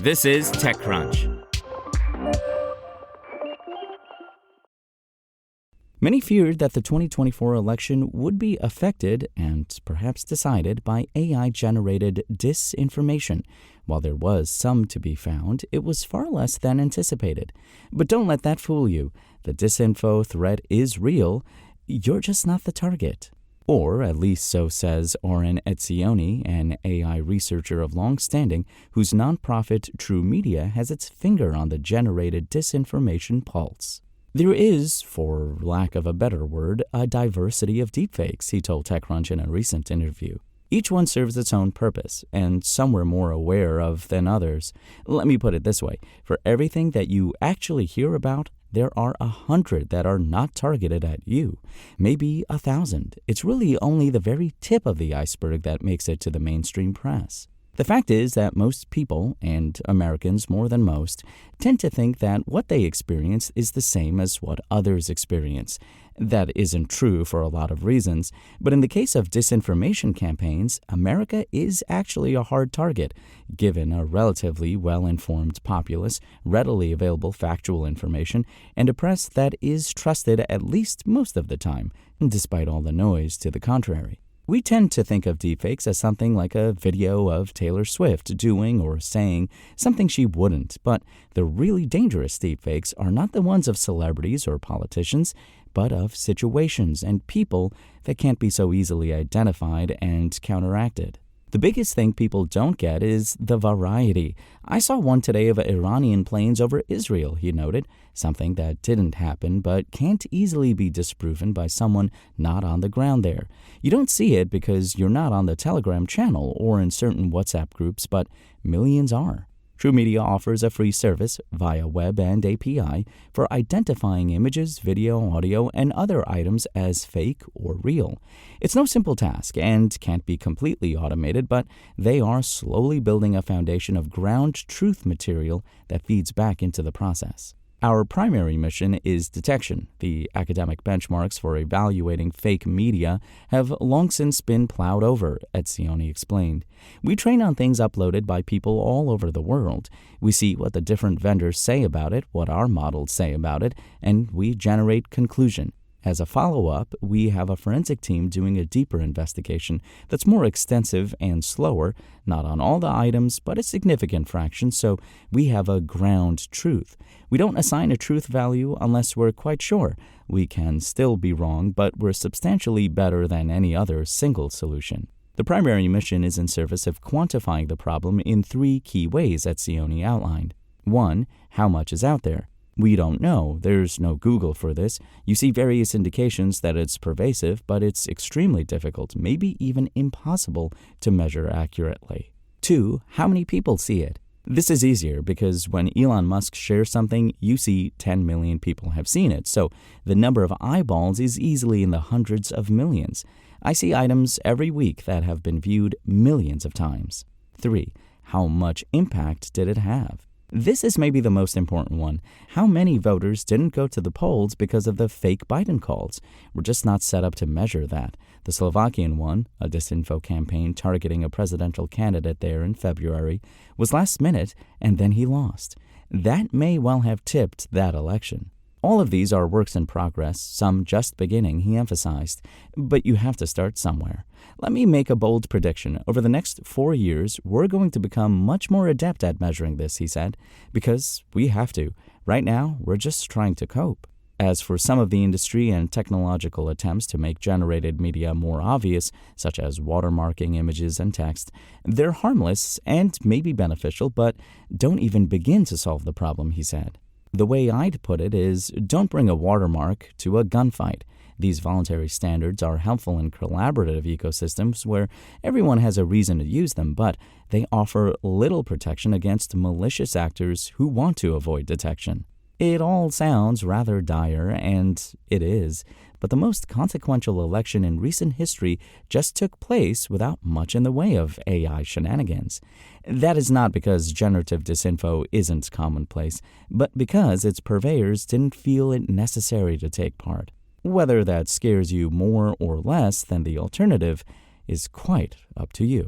This is TechCrunch. Many feared that the 2024 election would be affected and perhaps decided by AI-generated disinformation. While there was some to be found, it was far less than anticipated. But don't let that fool you. The disinfo threat is real. You're just not the target. Or at least so says Oren Etzioni, an AI researcher of long standing whose nonprofit True Media has its finger on the generated disinformation pulse. There is, for lack of a better word, a diversity of deepfakes, he told TechCrunch in a recent interview. Each one serves its own purpose, and some we're more aware of than others. Let me put it this way. For everything that you actually hear about, there are 100 that are not targeted at you. Maybe 1,000. It's really only the very tip of the iceberg that makes it to the mainstream press. The fact is that most people, and Americans more than most, tend to think that what they experience is the same as what others experience. That isn't true for a lot of reasons, but in the case of disinformation campaigns, America is actually a hard target, given a relatively well-informed populace, readily available factual information, and a press that is trusted at least most of the time, despite all the noise to the contrary. We tend to think of deepfakes as something like a video of Taylor Swift doing or saying something she wouldn't, but the really dangerous deepfakes are not the ones of celebrities or politicians, but of situations and people that can't be so easily identified and counteracted. The biggest thing people don't get is the variety. I saw one today of Iranian planes over Israel, he noted, something that didn't happen but can't easily be disproven by someone not on the ground there. You don't see it because you're not on the Telegram channel or in certain WhatsApp groups, but millions are. True Media offers a free service via web and API for identifying images, video, audio, and other items as fake or real. It's no simple task and can't be completely automated, but they are slowly building a foundation of ground truth material that feeds back into the process. Our primary mission is detection. The academic benchmarks for evaluating fake media have long since been plowed over, Etzioni explained. We train on things uploaded by people all over the world. We see what the different vendors say about it, what our models say about it, and we generate conclusion. As a follow-up, we have a forensic team doing a deeper investigation that's more extensive and slower, not on all the items, but a significant fraction, so we have a ground truth. We don't assign a truth value unless we're quite sure. We can still be wrong, but we're substantially better than any other single solution. The primary mission is in service of quantifying the problem in 3 key ways Etzioni outlined. 1. How much is out there? We don't know. There's no Google for this. You see various indications that it's pervasive, but it's extremely difficult, maybe even impossible, to measure accurately. 2. How many people see it? This is easier because when Elon Musk shares something, you see 10 million people have seen it, so the number of eyeballs is easily in the hundreds of millions. I see items every week that have been viewed millions of times. 3. How much impact did it have? This is maybe the most important one. How many voters didn't go to the polls because of the fake Biden calls? We're just not set up to measure that. The Slovakian one, a disinfo campaign targeting a presidential candidate there in February, was last minute and then he lost. That may well have tipped that election. All of these are works in progress, some just beginning, he emphasized, but you have to start somewhere. Let me make a bold prediction. Over the next 4 years, we're going to become much more adept at measuring this, he said, because we have to. Right now, we're just trying to cope. As for some of the industry and technological attempts to make generated media more obvious, such as watermarking images and text, they're harmless and maybe beneficial, but don't even begin to solve the problem, he said. The way I'd put it is, don't bring a watermark to a gunfight. These voluntary standards are helpful in collaborative ecosystems where everyone has a reason to use them, but they offer little protection against malicious actors who want to avoid detection. It all sounds rather dire, and it is, but the most consequential election in recent history just took place without much in the way of AI shenanigans. That is not because generative disinfo isn't commonplace, but because its purveyors didn't feel it necessary to take part. Whether that scares you more or less than the alternative is quite up to you.